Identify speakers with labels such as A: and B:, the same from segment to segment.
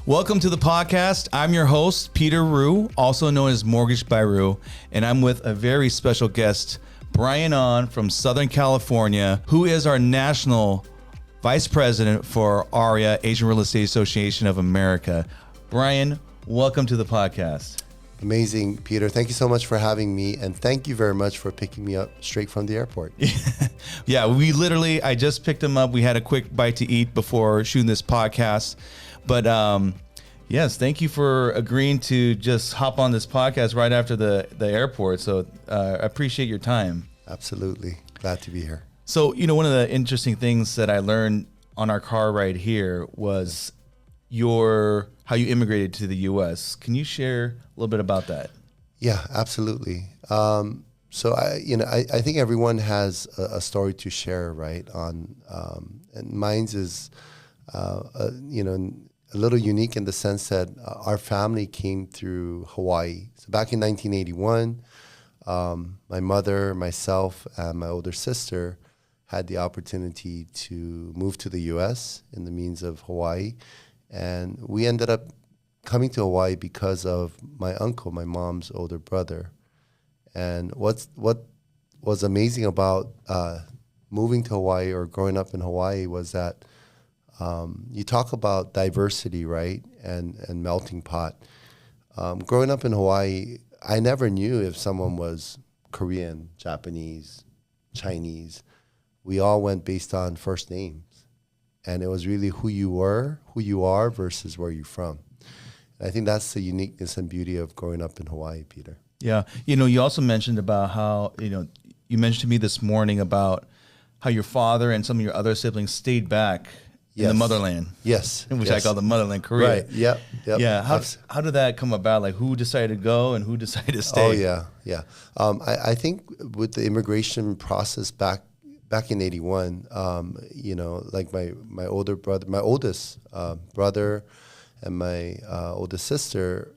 A: Welcome to the podcast. I'm your host, Peter Ryu, also known as MortgageByRyu, and I'm with a very special guest, Bryan Ahn from Southern California, who is our National Vice President for AREAA, Asian Real Estate Association of America. Bryan, welcome to the podcast.
B: Amazing, Peter. Thank you so much for having me, and thank you very much for picking me up straight from the airport.
A: Yeah, I just picked him up. We had a quick bite to eat before shooting this podcast. But yes, thank you for agreeing to just hop on this podcast right after the airport. So I appreciate your time.
B: Absolutely. Glad to be here.
A: So, one of the interesting things that I learned on our car ride here was how you immigrated to the U.S. Can you share a little bit about that?
B: Yeah, absolutely. So I think everyone has a story to share, right? And mine's is, a little unique in the sense that our family came through Hawaii. So back in 1981, my mother, myself, and my older sister had the opportunity to move to the U.S. in the means of Hawaii. And we ended up coming to Hawaii because of my uncle, my mom's older brother. And what was amazing about moving to Hawaii or growing up in Hawaii was that you talk about diversity, right, and melting pot. Growing up in Hawaii, I never knew if someone was Korean, Japanese, Chinese. We all went based on first names. And it was really who you are versus where you're from. And I think that's the uniqueness and beauty of growing up in Hawaii, Peter.
A: Yeah. You also mentioned about how, you mentioned to me this morning about how your father and some of your other siblings stayed back in the motherland.
B: Yes.
A: Which I call the motherland, Korea.
B: Right. Yep.
A: Yeah. How did that come about? Like, who decided to go and who decided to stay?
B: Oh, yeah. I think with the immigration process back in 81, like my older brother, my oldest brother and my oldest sister,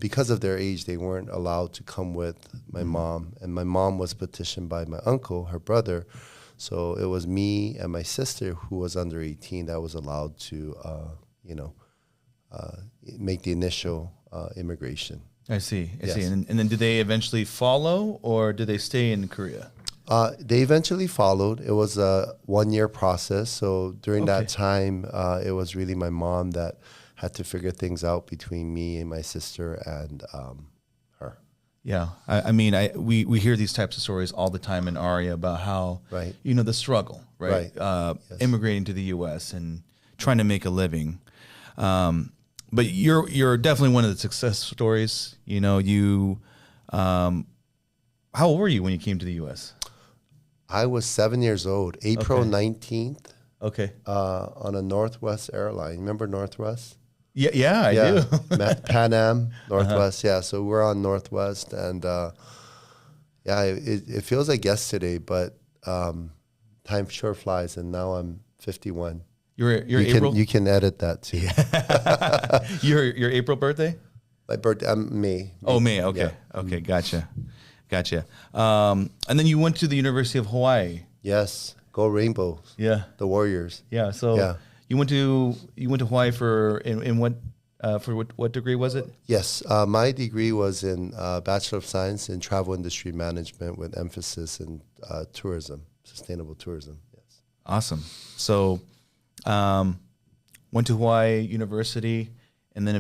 B: because of their age, they weren't allowed to come with my mom. And my mom was petitioned by my uncle, her brother. So it was me and my sister who was under 18 that was allowed to, make the initial immigration.
A: I see. And then did they eventually follow, or did they stay in Korea?
B: They eventually followed. It was a 1-year process. So during that time, it was really my mom that had to figure things out between me and my sister and her.
A: Yeah. We hear these types of stories all the time in AREAA about how,
B: right.
A: The struggle, right?
B: Yes.
A: Immigrating to the U.S. and trying to make a living. But you're definitely one of the success stories. How old were you when you came to the U.S.?
B: I was 7 years old, April 19th.
A: Okay.
B: On a Northwest airline. Remember Northwest?
A: Yeah, I do.
B: Pan Am, Northwest. Yeah, so we're on Northwest, and it feels like yesterday, but time sure flies, and now I'm 51.
A: You're April?
B: You can edit that too.
A: Your April birthday?
B: My birthday, I'm May.
A: Oh, May. Okay. Yeah. Okay. Gotcha. And then you went to the University of Hawaii.
B: Yes. Go Rainbows.
A: Yeah.
B: The Warriors.
A: Yeah. So you went to Hawaii for what degree was it?
B: Yes. My degree was in Bachelor of Science in Travel Industry Management with emphasis in tourism, sustainable tourism. Yes.
A: Awesome. So went to Hawaii University, and then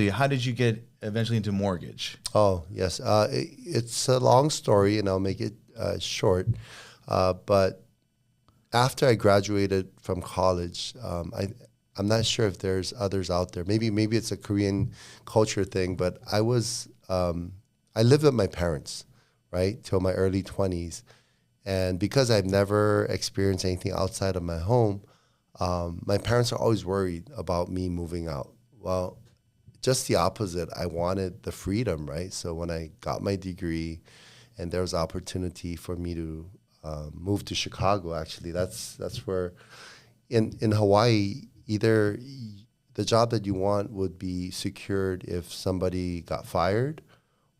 A: how did you get into mortgage?
B: Oh, yes. It's a long story, and I'll make it short. But after I graduated from college, I'm not sure if there's others out there. Maybe it's a Korean culture thing, but I lived with my parents, right, till my early 20s. And because I've never experienced anything outside of my home, my parents are always worried about me moving out. Well, just the opposite. I wanted the freedom, right? So when I got my degree and there was opportunity for me to move to Chicago, actually, that's where in Hawaii, either the job that you want would be secured if somebody got fired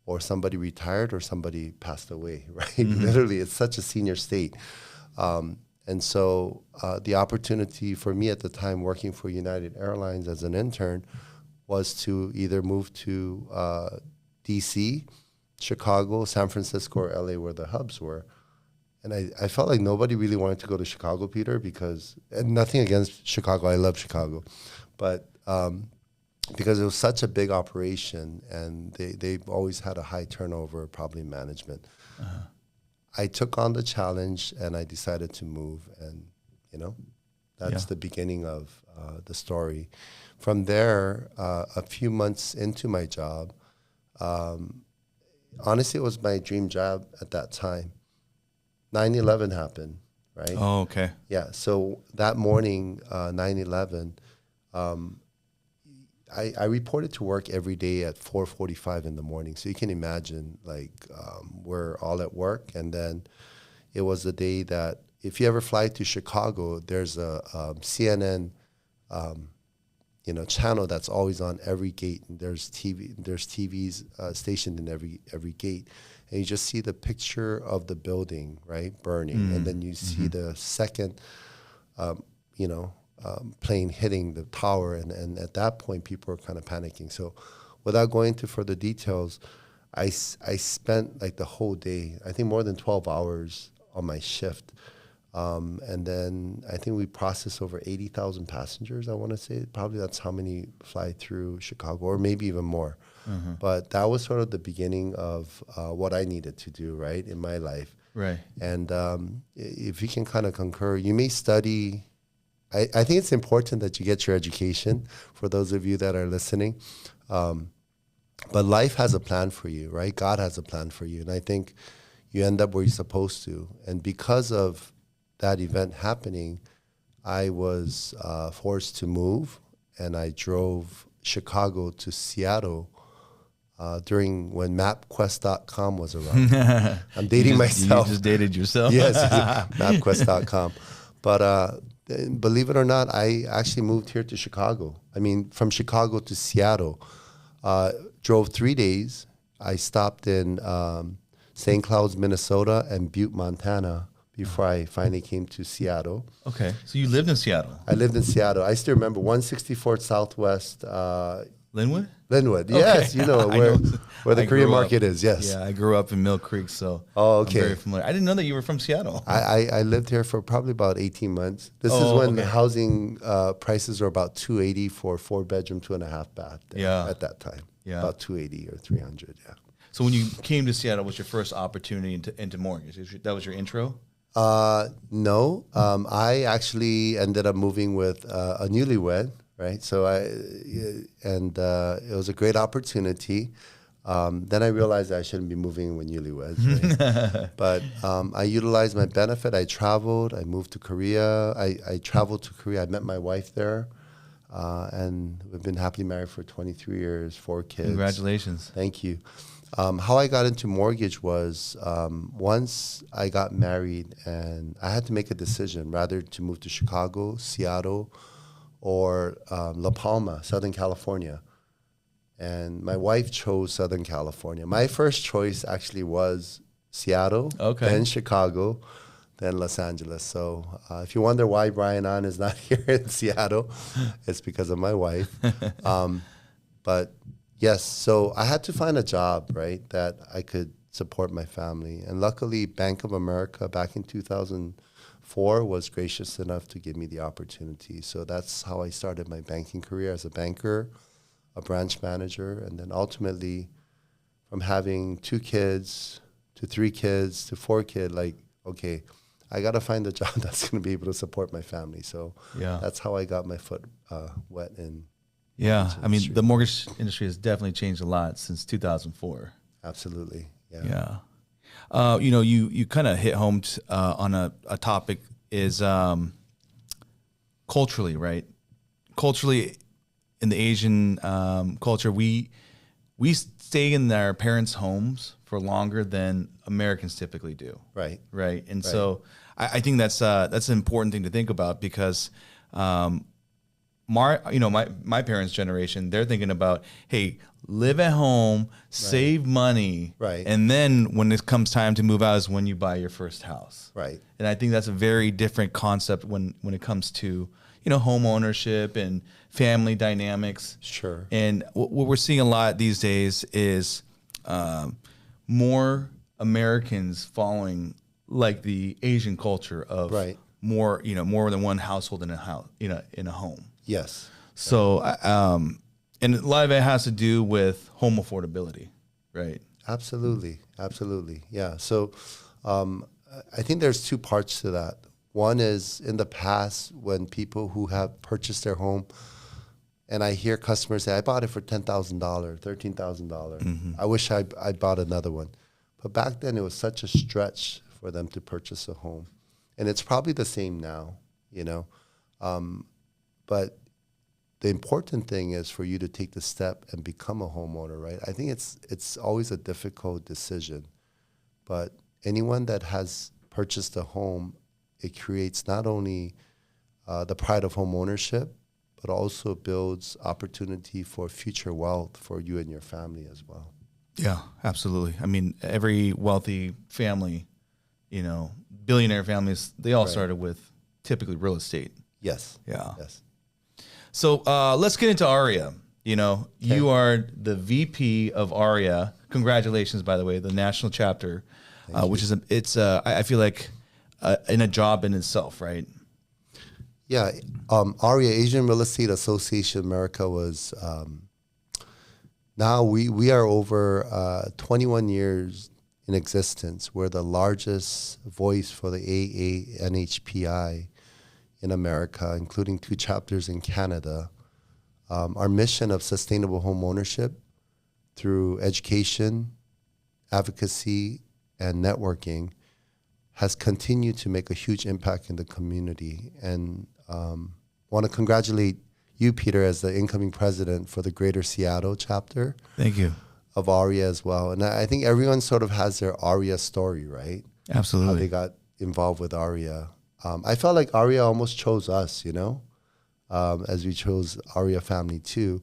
B: or somebody retired or somebody passed away, right? Mm-hmm. Literally, it's such a senior state. And so the opportunity for me at the time working for United Airlines as an intern was to either move to DC, Chicago, San Francisco, or LA, where the hubs were. And I felt like nobody really wanted to go to Chicago, Peter, because, and nothing against Chicago, I love Chicago, but because it was such a big operation and they've always had a high turnover, probably management. I took on the challenge and I decided to move, and that's the beginning of the story. From there, a few months into my job, honestly, it was my dream job at that time. 9/11 happened, right?
A: Oh, okay.
B: Yeah. So that morning, 9/11, I reported to work every day at 4:45 in the morning. So you can imagine, like, we're all at work, and then it was the day that if you ever fly to Chicago, there's a CNN, channel that's always on every gate, and there's TVs stationed in every gate. And you just see the picture of the building, right, burning. And then you see the second, plane hitting the tower. And at that point, people were kind of panicking. So without going into further details, I spent like the whole day, I think more than 12 hours on my shift. And then I think we processed over 80,000 passengers, I want to say. Probably that's how many fly through Chicago, or maybe even more. But that was sort of the beginning of what I needed to do, right, in my life.
A: Right.
B: And if you can kind of concur, you may study. I think it's important that you get your education, for those of you that are listening. But life has a plan for you, right? God has a plan for you. And I think you end up where you're supposed to. And because of that event happening, I was forced to move, and I drove Chicago to Seattle during when MapQuest.com was around. I'm dating myself.
A: You just dated yourself?
B: Yes, MapQuest.com. But believe it or not, I actually moved here to Chicago. I mean, from Chicago to Seattle. Drove 3 days. I stopped in St. Cloud, Minnesota, and Butte, Montana, before I finally came to Seattle.
A: Okay, so you lived in Seattle.
B: I lived in Seattle. I still remember 164th Southwest.
A: Linwood?
B: Linwood,
A: Okay.
B: yes, where the Korean market is, yes.
A: Yeah, I grew up in Mill Creek, so
B: okay.
A: I'm very familiar. I didn't know that you were from Seattle.
B: I lived here for probably about 18 months. This is when the housing prices were about $280 for a 4-bedroom, 2.5 bath at that time.
A: Yeah.
B: About $280 or $300, yeah.
A: So when you came to Seattle, what's your first opportunity into mortgage? That was your intro?
B: No. I actually ended up moving with a newlywed, right? So it was a great opportunity. Then I realized I shouldn't be moving with newlyweds, right? But I utilized my benefit. I traveled. I moved to Korea. I traveled to Korea. I met my wife there. And we've been happily married for 23 years, 4 kids.
A: Congratulations.
B: Thank you. How I got into mortgage was once I got married, and I had to make a decision rather to move to Chicago, Seattle, or La Palma, Southern California. And my wife chose Southern California. My first choice actually was Seattle, then Chicago, then Los Angeles. So if you wonder why Bryan Ahn is not here in Seattle, it's because of my wife. But yes, so I had to find a job, right, that I could support my family. And luckily, Bank of America back in 2004 was gracious enough to give me the opportunity. So that's how I started my banking career, as a banker, a branch manager, and then ultimately from having 2 kids to 3 kids to 4 kids, like, okay, I got to find a job that's going to be able to support my family. So that's how I got my foot wet in.
A: Yeah, I mean, the mortgage industry has definitely changed a lot since 2004.
B: Absolutely,
A: yeah. You kind of hit home on a topic is culturally, right? Culturally, in the Asian culture, we stay in our parents' homes for longer than Americans typically do.
B: Right.
A: And so I think that's an important thing to think about, because my parents' generation, they're thinking about, hey, live at home, save money, and then when it comes time to move out is when you buy your first house.
B: Right.
A: And I think that's a very different concept when it comes to home ownership and family dynamics.
B: Sure.
A: And what we're seeing a lot these days is more Americans following like the Asian culture of
B: Right.
A: more than one household in a house, in a home.
B: Yes.
A: So, and a lot of it has to do with home affordability, right?
B: Absolutely. Absolutely. Yeah. So I think there's two parts to that. One is in the past when people who have purchased their home, and I hear customers say, I bought it for $10,000, $13,000. I wish I bought another one. But back then it was such a stretch for them to purchase a home. And it's probably the same now, but the important thing is for you to take the step and become a homeowner, right? I think it's always a difficult decision, but anyone that has purchased a home, it creates not only the pride of home ownership, but also builds opportunity for future wealth for you and your family as well.
A: Yeah, absolutely. I mean, every wealthy family, billionaire families, they all started with typically real estate.
B: Yes.
A: Yeah.
B: Yes.
A: So let's get into AREAA. You are the VP of AREAA. Congratulations, by the way, the national chapter, which is I feel like in a job in itself, right?
B: Yeah. AREAA, Asian Real Estate Association America, was now we are over 21 years in existence. We're the largest voice for the AANHPI in America, including 2 chapters in Canada. Our mission of sustainable home ownership through education, advocacy, and networking has continued to make a huge impact in the community. And want to congratulate you, Peter, as the incoming president for the Greater Seattle chapter.
A: Thank you.
B: Of AREAA as well. And I think everyone sort of has their AREAA story, right?
A: Absolutely.
B: How they got involved with AREAA. I felt like AREAA almost chose us, as we chose AREAA family too.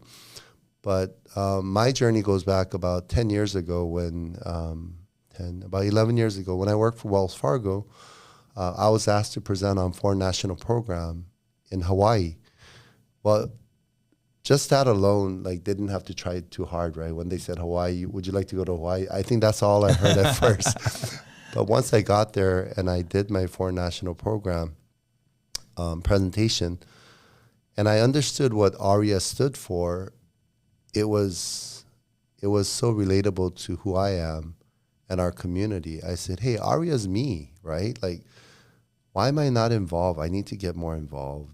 B: But my journey goes back about 10 years ago about 11 years ago when I worked for Wells Fargo. I was asked to present on foreign national program in Hawaii. Well, just that alone, didn't have to try too hard, right? When they said Hawaii, would you like to go to Hawaii? I think that's all I heard at first. But once I got there and I did my foreign national program presentation, and I understood what AREAA stood for, it was so relatable to who I am and our community. I said, hey, AREAA's me, right? Why am I not involved? I need to get more involved.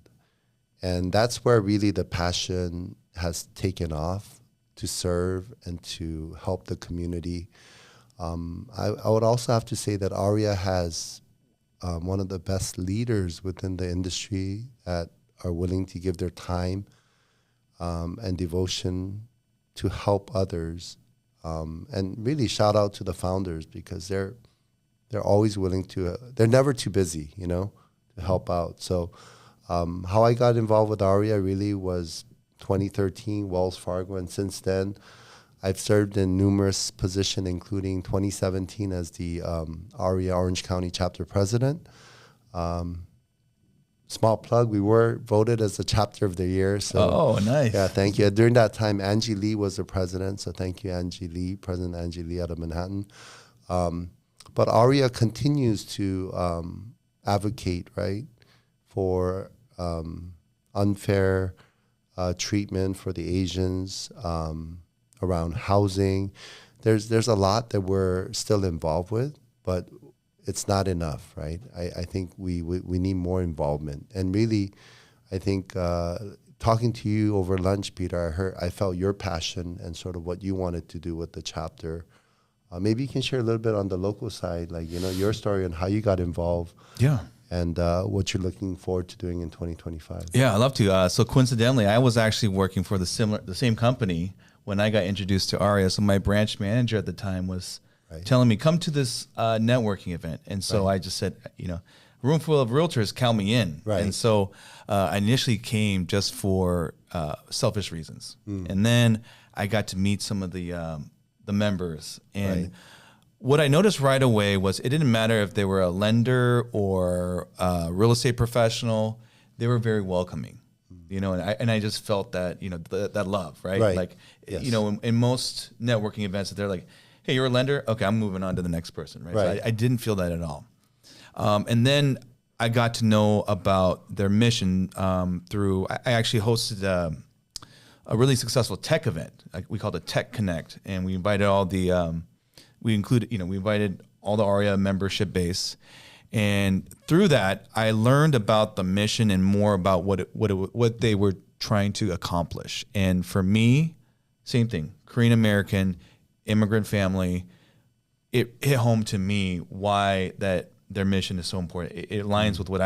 B: And that's where really the passion has taken off to serve and to help the community. I would also have to say that AREAA has one of the best leaders within the industry that are willing to give their time and devotion to help others. And really shout out to the founders because they're always willing to, they're never too busy, to help out. So how I got involved with AREAA really was 2013, Wells Fargo, and since then, I've served in numerous positions, including 2017 as the AREAA Orange County chapter president. Small plug, we were voted as the chapter of the year. So,
A: nice.
B: Yeah, thank you. During that time, Angie Lee was the president, so thank you, Angie Lee, President Angie Lee out of Manhattan. But AREAA continues to advocate, right, for unfair treatment for the Asians around housing. There's a lot that we're still involved with, but it's not enough, right? I think we need more involvement. And really, I think talking to you over lunch, Peter, I felt your passion and sort of what you wanted to do with the chapter. Maybe you can share a little bit on the local side, your story and how you got involved.
A: Yeah.
B: And what you're looking forward to doing in 2025.
A: Yeah, I'd love to. So coincidentally, I was actually working for the same company when I got introduced to AREAA. So my branch manager at the time was telling me, come to this networking event. And so I just said, a room full of realtors, count me in.
B: Right.
A: And so I initially came just for selfish reasons. And then I got to meet some of the members. And what I noticed right away was it didn't matter if they were a lender or a real estate professional. they were very welcoming, you know, and I just felt that, you know, that love, right?
B: Right.
A: Like,
B: Yes.
A: you know, in most networking events, they're like, hey, you're a lender? Okay, I'm moving on to the next person, right?
B: Right.
A: So I didn't feel that at all. And then I got to know about their mission through, I actually hosted a really successful tech event. We called it Tech Connect, and we invited all the, we invited all the AREAA membership base. And through that, I learned about the mission and more about what they were trying to accomplish. And for me, same thing, Korean American, immigrant family, it hit home to me why that their mission is so important. It aligns with what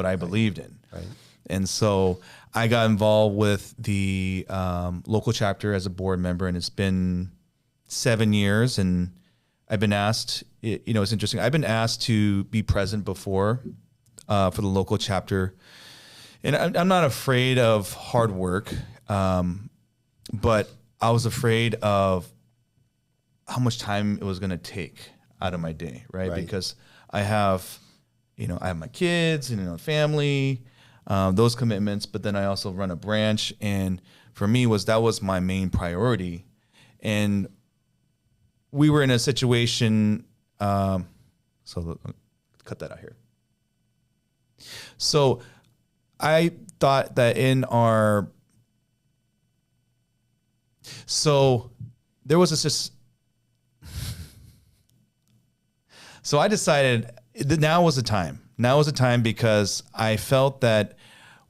A: I believed in.
B: Right.
A: And so I got involved with the local chapter as a board member, and it's been 7 years. And I've been asked, you know, it's interesting. I've been asked to be present before for the local chapter, and I'm not afraid of hard work, but I was afraid of how much time it was going to take out of my day, right? Because I have my kids and, you know, family, those commitments, but then I also run a branch. And for me that was my main priority. And we were in a situation, so cut that out here. So I thought that there was this, so I decided that now was the time. Now was the time because I felt that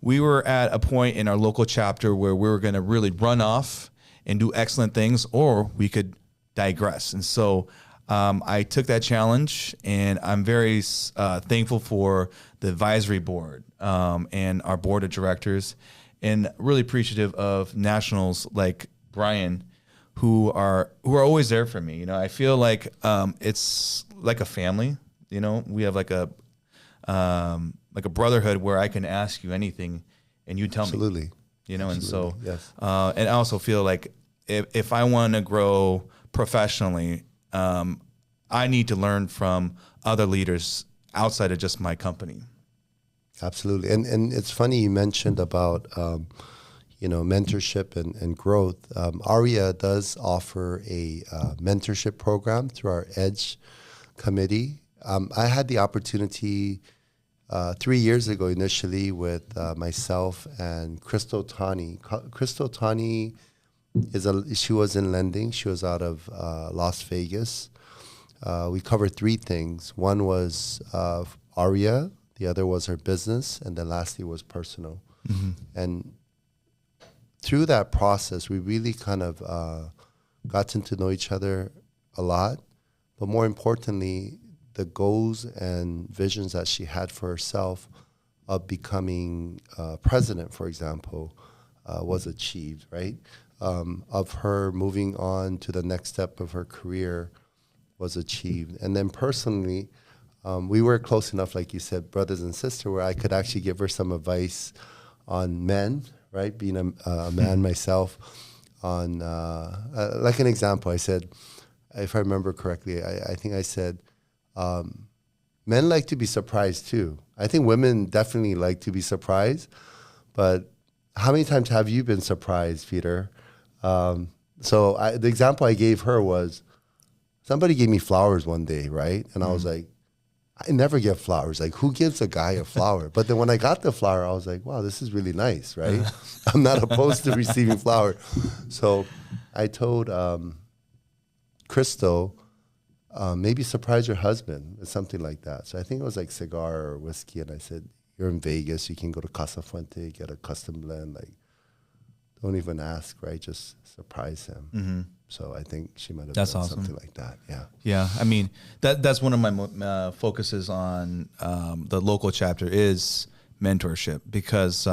A: we were at a point in our local chapter where we were going to really run off and do excellent things, or we could digress. And so I took that challenge, and I'm very thankful for the advisory board and our board of directors, and really appreciative of nationals like Bryan, who are always there for me. You know, I feel like it's like a family. You know, we have like a brotherhood where I can ask you anything and you tell me.
B: Absolutely.
A: You know,
B: Absolutely.
A: And so
B: Yes.
A: and I also feel like if I want to grow professionally, I need to learn from other leaders outside of just my company.
B: Absolutely. And it's funny you mentioned about, mentorship and growth. AREAA does offer a mentorship program through our EDGE committee. I had the opportunity 3 years ago initially with myself and Crystal Tani. Crystal Tani she was in lending. She was out of Las Vegas. We covered three things. One was AREAA, the other was her business, and then lastly was personal. Mm-hmm. And through that process, we really kind of gotten to know each other a lot. But more importantly, the goals and visions that she had for herself of becoming president, for example, was achieved, right? Of her moving on to the next step of her career was achieved. And then personally, we were close enough, like you said, brothers and sisters, where I could actually give her some advice on men, right? Being a man myself, on like an example, I said, if I remember correctly, I think I said, men like to be surprised too. I think women definitely like to be surprised, but how many times have you been surprised, Peter? The example I gave her was, somebody gave me flowers one day, right? And I was like, I never get flowers. Like, who gives a guy a flower? But then when I got the flower, I was like, wow, this is really nice, right? I'm not opposed to receiving flowers. So I told Crystal, maybe surprise your husband with something like that. So I think it was like cigar or whiskey. And I said, you're in Vegas, you can go to Casa Fuente, get a custom blend. Like, don't even ask, right? Just surprise him. Mm-hmm. So I think she might have done
A: awesome.
B: something like that. Yeah.
A: Yeah. I mean, that's one of my focuses on the local chapter is mentorship, because,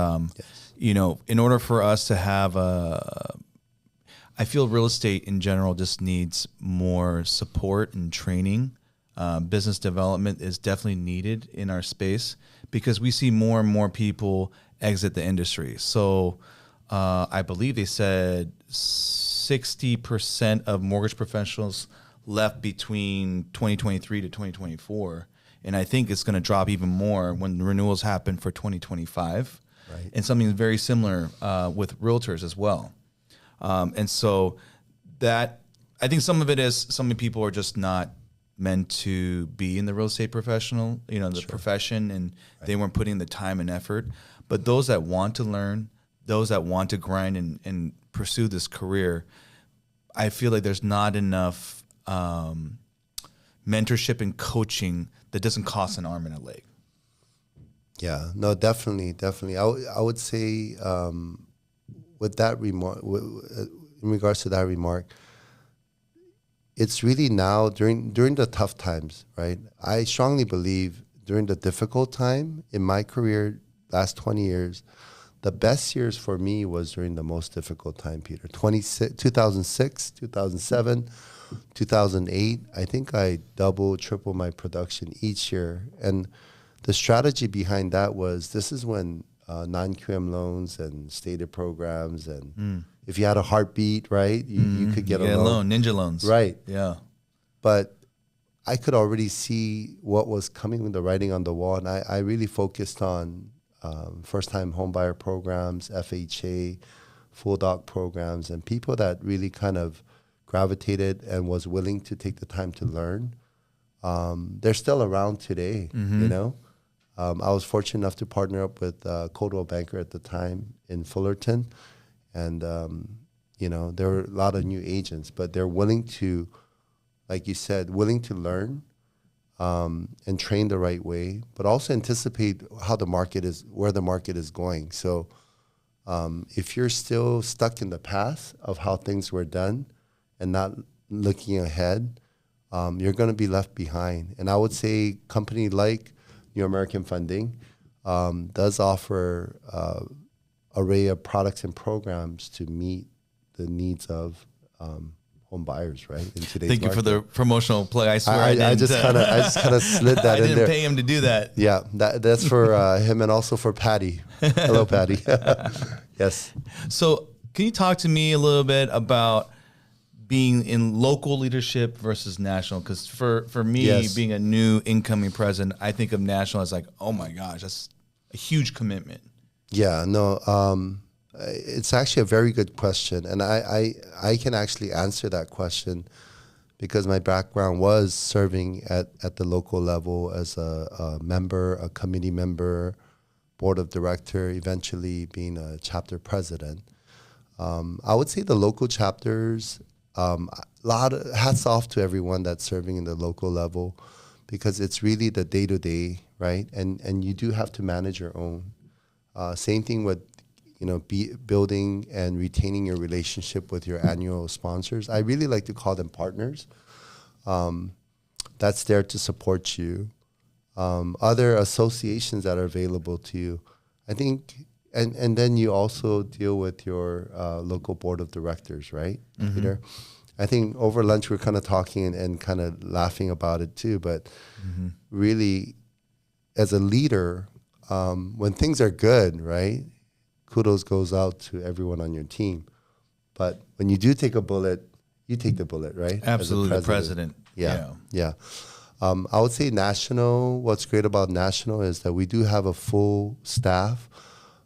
A: in order for us to have I feel real estate in general just needs more support and training. Business development is definitely needed in our space because we see more and more people exit the industry. So I believe they said 60% of mortgage professionals left between 2023 to 2024. And I think it's going to drop even more when the renewals happen for 2025.
B: Right.
A: And something very similar with realtors as well. And so that, I think some of it is some people are just not meant to be in the real estate professional, the profession, and they weren't putting the time and effort. But those that want to learn, those that want to grind and pursue this career, I feel like there's not enough mentorship and coaching that doesn't cost an arm and a leg.
B: Yeah, no, definitely. I would say with that remark, in regards to that remark, it's really now during the tough times, right? I strongly believe during the difficult time in my career, last 20 years, the best years for me was during the most difficult time, Peter. 2006, 2007, 2008, I think I triple my production each year. And the strategy behind that was, this is when non-QM loans and stated programs, and if you had a heartbeat, right, you could get a loan.
A: Ninja loans.
B: Right.
A: Yeah.
B: But I could already see what was coming with the writing on the wall, and I really focused on first-time homebuyer programs, FHA, full doc programs, and people that really kind of gravitated and was willing to take the time to learn. They're still around today, I was fortunate enough to partner up with Coldwell Banker at the time in Fullerton, and there were a lot of new agents, but they're willing to, like you said, willing to learn and train the right way, but also anticipate how the market is, where the market is going. So if you're still stuck in the past of how things were done and not looking ahead, you're going to be left behind. And I would say company like New American Funding does offer an array of products and programs to meet the needs of home buyers, right? In today's
A: Thank you for the promotional plug. I swear
B: I just kind of slid that in there.
A: I didn't pay him to do that.
B: Yeah, that's for him and also for Patty. Hello, Patty. Yes.
A: So can you talk to me a little bit about being in local leadership versus national? Because for me, being a new incoming president, I think of national as like, oh my gosh, that's a huge commitment.
B: Yeah, no, it's actually a very good question. And I can actually answer that question because my background was serving at the local level as a member, a committee member, board of director, eventually being a chapter president. I would say the local chapters, hats off to everyone that's serving in the local level, because it's really the day-to-day, right? And you do have to manage your own. Same thing with, building and retaining your relationship with your annual sponsors. I really like to call them partners. That's there to support you. Other associations that are available to you, I think, and then you also deal with your local board of directors, right, Peter? I think over lunch we're kind of talking and kind of laughing about it too, but really, as a leader, when things are good, right, kudos goes out to everyone on your team. But when you do take a bullet, you take the bullet, right?
A: Absolutely, the president.
B: Yeah. I would say national, what's great about national is that we do have a full staff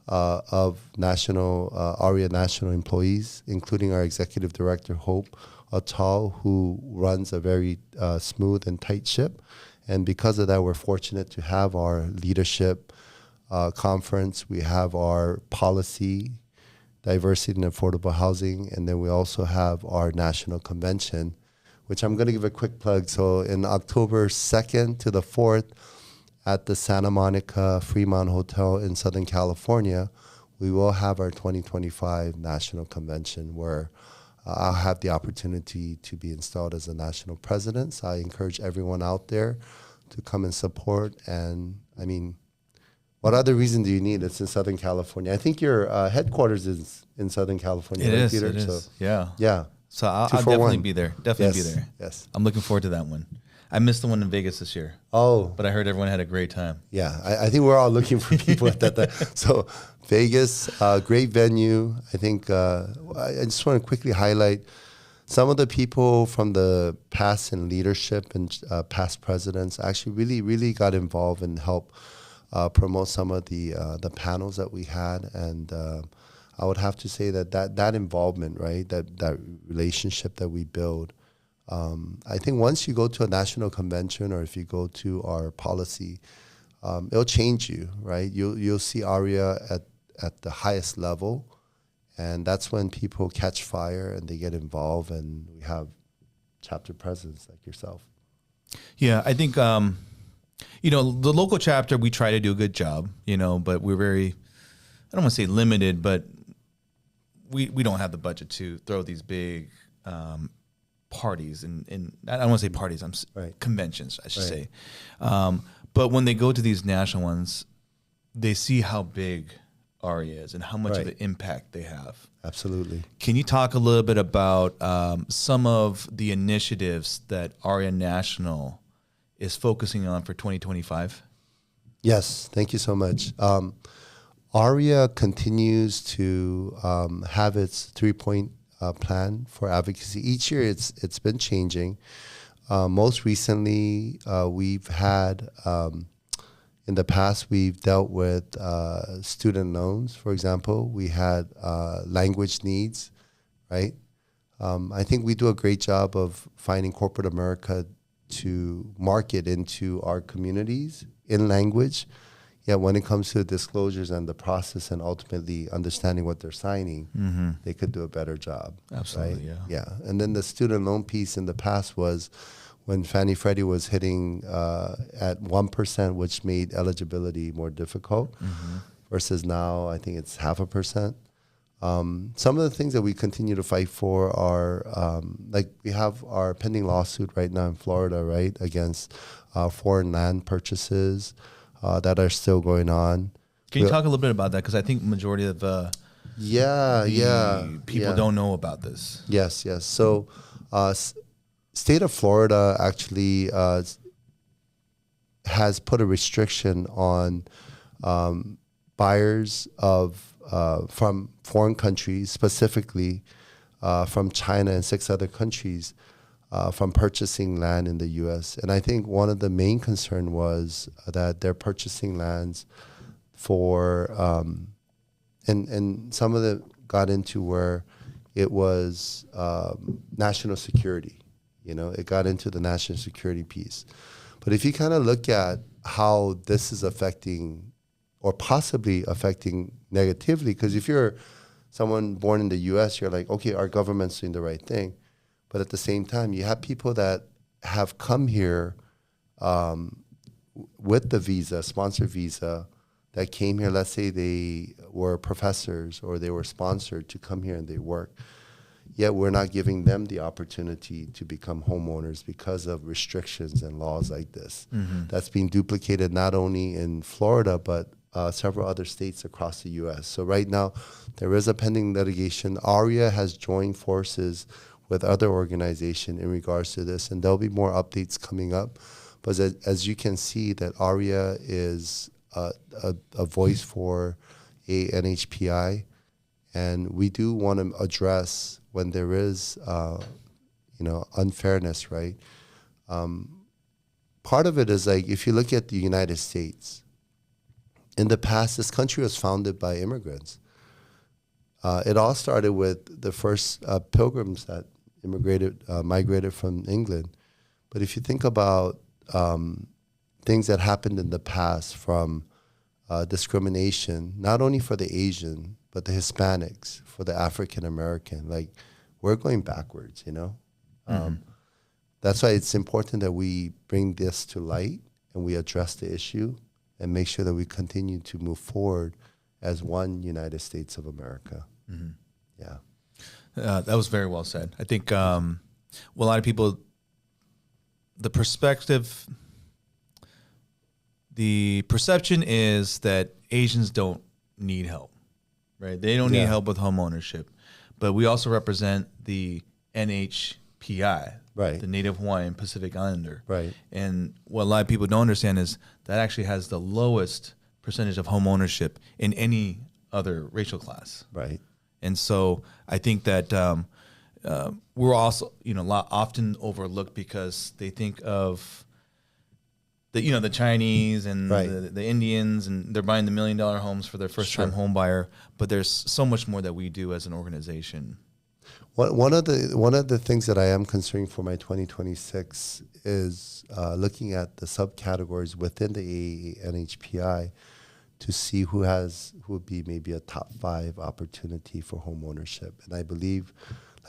B: of national, AREAA national employees, including our executive director, Hope Atal, who runs a very smooth and tight ship. And because of that, we're fortunate to have our leadership conference. We have our policy, diversity and affordable housing, and then we also have our national convention, which I'm going to give a quick plug. So in October 2nd to the 4th at the Santa Monica Fremont Hotel in Southern California, we will have our 2025 national convention where I'll have the opportunity to be installed as a national president. So I encourage everyone out there to come and support. And I mean, what other reason do you need? It's in Southern California. I think your headquarters is in Southern California.
A: It
B: right,
A: is.
B: Peter?
A: It is.
B: So,
A: yeah. So I'll definitely be there. Definitely be there.
B: Yes.
A: I'm looking forward to that one. I missed the one in Vegas this year.
B: Oh.
A: But I heard everyone had a great time.
B: Yeah. I think we're all looking for people at that time. So Vegas, great venue. I think I just want to quickly highlight some of the people from the past in leadership and past presidents actually really, really got involved and helped promote some of the panels that we had, and I would have to say that involvement, right, that relationship that we build. I think once you go to a national convention, or if you go to our policy, it'll change you, right? You'll see AREAA at the highest level, and that's when people catch fire and they get involved, and we have chapter presidents like yourself.
A: Yeah, I think the local chapter, we try to do a good job, but we're very, I don't want to say limited, but we don't have the budget to throw these big parties and I don't want to say parties, conventions, I should say. But when they go to these national ones, they see how big AREAA is and how much of an impact they have.
B: Absolutely.
A: Can you talk a little bit about some of the initiatives that AREAA National is focusing on for 2025?
B: Yes, thank you so much. AREAA continues to have its 3-point plan for advocacy. Each year it's been changing. Most recently, we've had, in the past, we've dealt with student loans, for example. We had language needs, right? I think we do a great job of finding corporate America to market into our communities in language. Yet when it comes to disclosures and the process and ultimately understanding what they're signing, they could do a better job.
A: Absolutely,
B: right? Yeah. And then the student loan piece in the past was when Fannie Freddie was hitting at 1%, which made eligibility more difficult, versus now I think it's 0.5%. Some of the things that we continue to fight for are, like we have our pending lawsuit right now in Florida, right, against foreign land purchases that are still going on.
A: Can you talk a little bit about that? Because I think majority of people don't know about this.
B: Yes. So state of Florida actually has put a restriction on buyers from foreign countries, specifically from China and 6 other countries, from purchasing land in the U.S. And I think one of the main concern was that they're purchasing lands for, and some of them got into where it was national security. It got into the national security piece. But if you kind of look at how this is affecting or possibly affecting negatively, because if you're someone born in the U.S., you're like, okay, our government's doing the right thing. But at the same time, you have people that have come here with the visa, sponsored visa, that came here, let's say they were professors or they were sponsored to come here and they work. Yet we're not giving them the opportunity to become homeowners because of restrictions and laws like this. That's being duplicated not only in Florida, but several other states across the U.S. So right now, there is a pending litigation. AREAA has joined forces with other organizations in regards to this, and there'll be more updates coming up. But as you can see, that AREAA is a voice for NHPI, and we do want to address when there is, unfairness, right? Part of it is like, if you look at the United States, in the past, this country was founded by immigrants. It all started with the first pilgrims that migrated from England. But if you think about things that happened in the past, from discrimination, not only for the Asian, but the Hispanics, for the African American, like we're going backwards, That's why it's important that we bring this to light and we address the issue and make sure that we continue to move forward as one United States of America. Yeah.
A: That was very well said. I think a lot of people, the perception is that Asians don't need help, right? They don't need help with homeownership. But we also represent the NHPI,
B: right,
A: the Native Hawaiian Pacific Islander.
B: Right.
A: And what a lot of people don't understand is that actually has the lowest percentage of homeownership in any other racial class.
B: Right.
A: And so I think that we're also, often overlooked because they think of the Chinese and
B: Right.
A: the Indians, and they're buying the $1 million homes for their first time home buyer. But there's so much more that we do as an organization.
B: One of the things that I am considering for my 2026 is looking at the subcategories within the AAA and HPI to see who would be maybe a top 5 opportunity for home ownership. And I believe,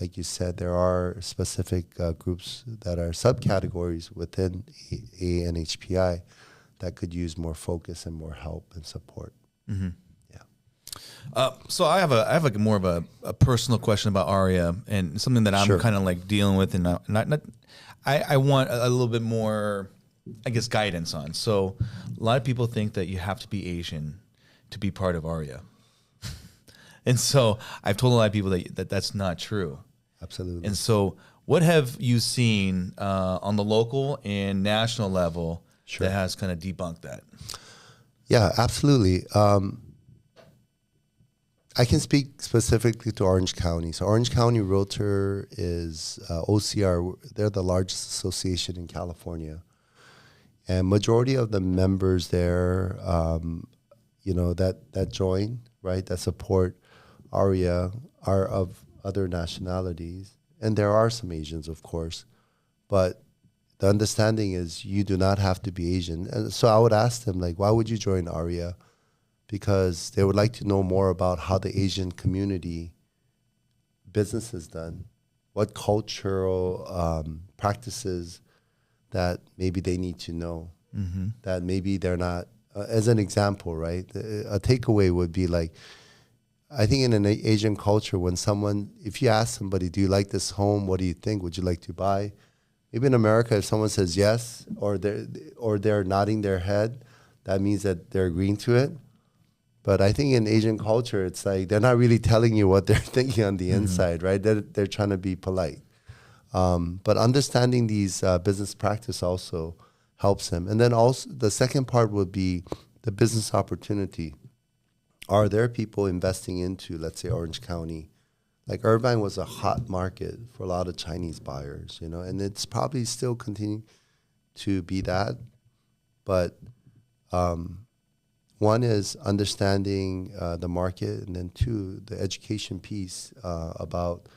B: like you said, there are specific groups that are subcategories within AAA and HPI that could use more focus and more help and support.
A: Mm-hmm. So I have like more of a personal question about AREAA and something that I'm kind of like dealing with, and I want a little bit more, I guess, guidance on. So a lot of people think that you have to be Asian to be part of AREAA, and so I've told a lot of people that's not true.
B: Absolutely.
A: And so, what have you seen on the local and national level that has kind of debunked that? Yeah,
B: absolutely. I can speak specifically to Orange County. So Orange County Realtor is OCR. They're the largest association in California. And majority of the members there, that join, right, that support AREAA are of other nationalities. And there are some Asians, of course. But the understanding is you do not have to be Asian. And so I would ask them, like, why would you join AREAA? Because they would like to know more about how the Asian community business is done, what cultural practices that maybe they need to know, that maybe they're not, as an example, right? A takeaway would be like, I think in an Asian culture, if you ask somebody, do you like this home? What do you think? Would you like to buy? Maybe in America, if someone says yes, or they're nodding their head, that means that they're agreeing to it. But I think in Asian culture, it's like they're not really telling you what they're thinking on the inside, right? They're trying to be polite. But understanding these business practice also helps them. And then also the second part would be the business opportunity. Are there people investing into, let's say, Orange County? Like Irvine was a hot market for a lot of Chinese buyers, and it's probably still continuing to be that. But one is understanding the market, and then two, the education piece about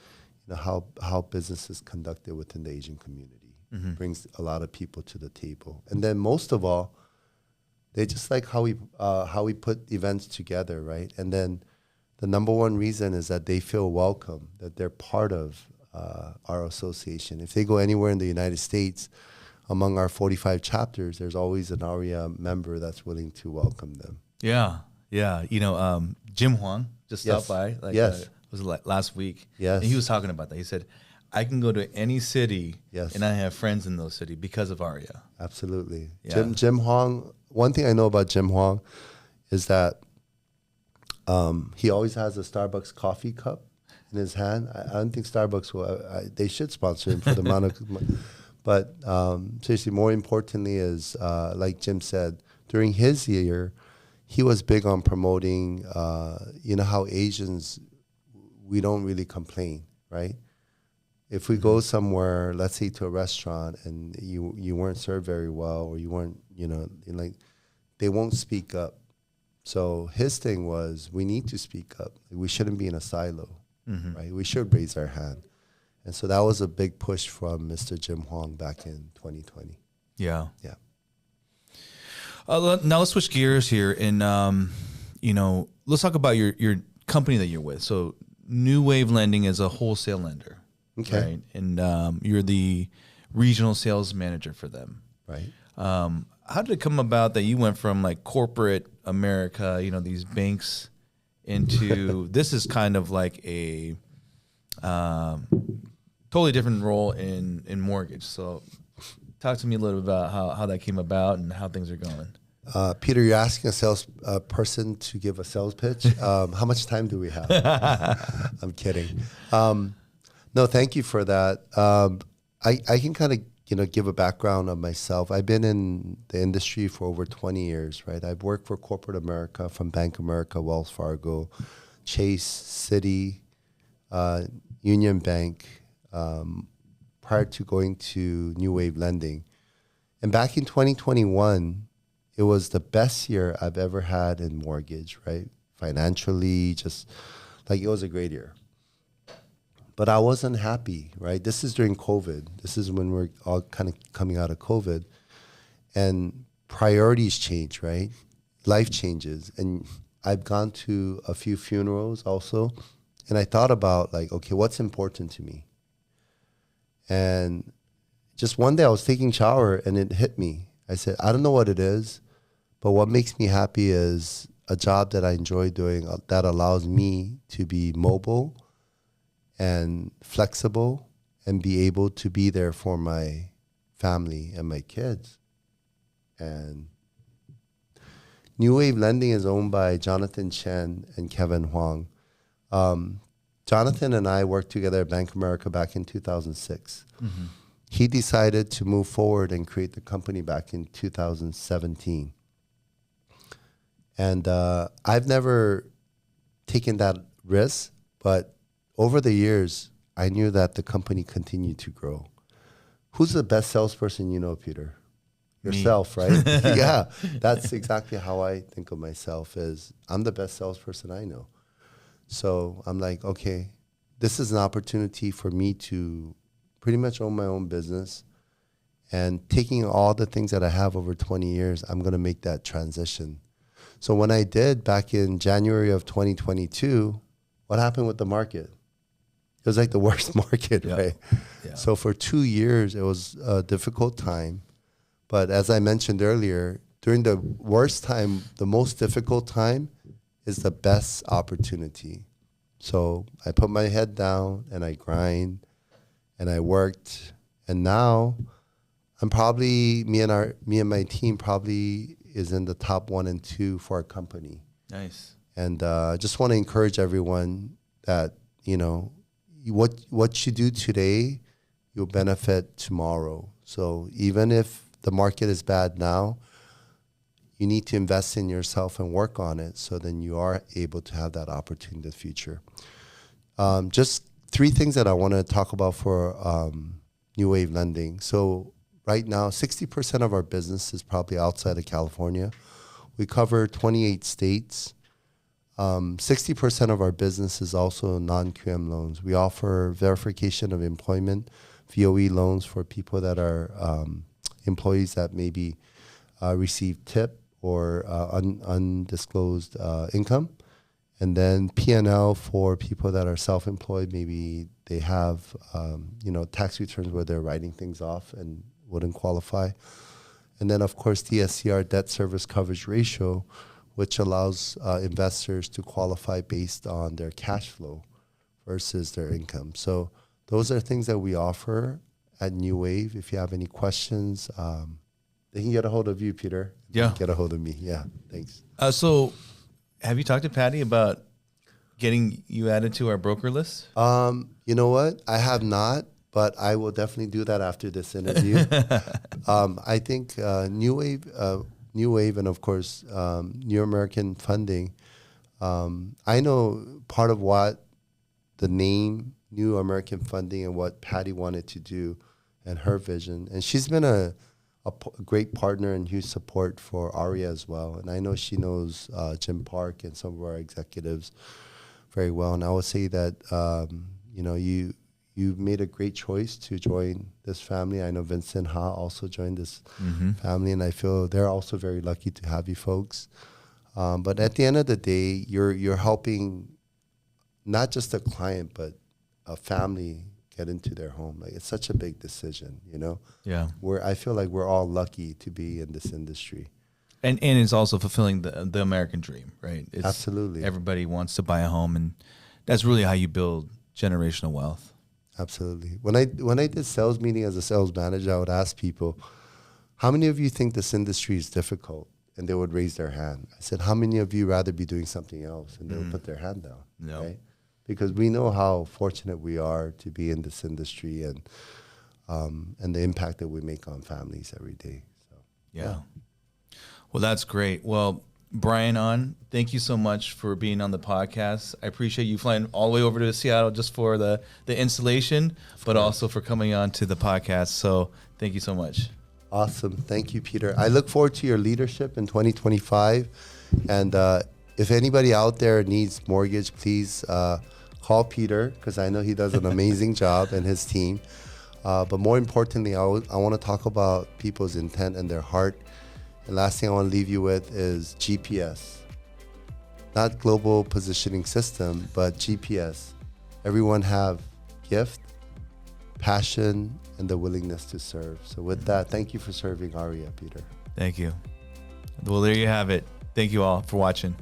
B: how business is conducted within the Asian community. Brings a lot of people to the table. And then most of all, they just like how we put events together, right? And then the number one reason is that they feel welcome, that they're part of our association. If they go anywhere in the United States, among our 45 chapters, there's always an AREAA member that's willing to welcome them.
A: Yeah. Jim Huang just stopped by. Was it last week?
B: Yes.
A: And he was talking about that. He said, I can go to any city, and I have friends in those cities because of AREAA.
B: Absolutely.
A: Yeah.
B: Jim Huang. One thing I know about Jim Huang is that he always has a Starbucks coffee cup in his hand. I don't think Starbucks will. They should sponsor him for the amount of. But seriously, more importantly is, like Jim said, during his year, he was big on promoting, how Asians, we don't really complain, right? If we go somewhere, let's say to a restaurant, and you weren't served very well, or you weren't, they won't speak up. So his thing was, we need to speak up. We shouldn't be in a silo, right? We should raise our hand. And so that was a big push from Mr. Jim Huang back in 2020.
A: Yeah.
B: Yeah.
A: Now let's switch gears here, and let's talk about your company that you're with. So New Wave Lending is a wholesale lender,
B: okay,
A: right? And you're the regional sales manager for them,
B: right?
A: How did it come about that you went from like corporate America, these banks, into this is kind of like a totally different role in mortgage. So talk to me a little bit about how that came about and how things are going.
B: Peter, you're asking a sales person to give a sales pitch. How much time do we have? I'm kidding. No, thank you for that. I can kind of give a background of myself. I've been in the industry for over 20 years, right? I've worked for corporate America, from Bank of America, Wells Fargo, Chase, Citi, Union Bank, prior to going to New Wave Lending. And back in 2021, it was the best year I've ever had in mortgage, right? Financially, just like it was a great year. But I wasn't happy, right? This is during COVID. This is when we're all kind of coming out of COVID. And priorities change, right? Life changes. And I've gone to a few funerals also. And I thought about like, okay, what's important to me? And just one day I was taking a shower and it hit me. I said, I don't know what it is, but what makes me happy is a job that I enjoy doing that allows me to be mobile and flexible and be able to be there for my family and my kids. And New Wave Lending is owned by Jonathan Chen and Kevin Huang. Jonathan and I worked together at Bank of America back in 2006. Mm-hmm. He decided to move forward and create the company back in 2017. And I've never taken that risk, but over the years, I knew that the company continued to grow. Who's the best salesperson you know, Peter? Yourself,
A: Me.
B: right? Yeah, that's exactly how I think of myself is I'm the best salesperson I know. So I'm like, okay, this is an opportunity for me to pretty much own my own business. And taking all the things that I have over 20 years, I'm going to make that transition. So when I did back in January of 2022, what happened with the market? It was like the worst market, right? Yeah. So for 2 years, it was a difficult time. But as I mentioned earlier, during the worst time, the most difficult time is the best opportunity. So I put my head down and I grind and I worked. And now I'm probably, me and my team probably is in the top 1 and 2 for our company.
A: Nice.
B: And I just want to encourage everyone that, you know, what you do today, you'll benefit tomorrow. So even if the market is bad now, you need to invest in yourself and work on it so then you are able to have that opportunity in the future. Just 3 things that I want to talk about for New Wave Lending. So right now, 60% of our business is probably outside of California. We cover 28 states. 60% of our business is also non-QM loans. We offer verification of employment, VOE loans for people that are employees that maybe receive tip or undisclosed income. And then P&L for people that are self-employed. Maybe they have tax returns where they're writing things off and wouldn't qualify. And then, of course, DSCR, debt service coverage ratio, which allows investors to qualify based on their cash flow versus their income. So those are things that we offer at New Wave. If you have any questions, they can get a hold of you, Peter.
A: Yeah.
B: Get a hold of me. Yeah, thanks.
A: So have you talked to Patty about getting you added to our broker list?
B: You know what? I have not, but I will definitely do that after this interview. I think New Wave, and of course, New American Funding. I know part of what the name New American Funding and what Patty wanted to do and her vision. And she's been a great partner and huge support for AREAA as well. And I know she knows Jim Park and some of our executives very well. And I would say that, you made a great choice to join this family. I know Vincent Ha also joined this family, and I feel they're also very lucky to have you folks. But at the end of the day, you're helping not just a client, but a family get into their home. Like, it's such a big decision, you know?
A: Yeah.
B: I feel like we're all lucky to be in this industry.
A: And it's also fulfilling the American dream, right? It's
B: Absolutely.
A: Everybody wants to buy a home, and that's really how you build generational wealth.
B: Absolutely. When I did sales meeting as a sales manager, I would ask people, how many of you think this industry is difficult? And they would raise their hand. I said, how many of you rather be doing something else? And they would put their hand down.
A: No.
B: Right? Because we know how fortunate we are to be in this industry and the impact that we make on families every day. So
A: yeah. Well, that's great. Well, Bryan Ahn, thank you so much for being on the podcast. I appreciate you flying all the way over to Seattle just for the installation, but also for coming on to the podcast. So thank you so much.
B: Awesome. Thank you, Peter. I look forward to your leadership in 2025. And if anybody out there needs mortgage, please call Peter, because I know he does an amazing job, and his team. But more importantly, I want to talk about people's intent and their heart. And last thing I want to leave you with is GPS. Not global positioning system, but GPS. Everyone have gift, passion, and the willingness to serve. So with that, thank you for serving AREAA, Peter.
A: Thank you. Well, there you have it. Thank you all for watching.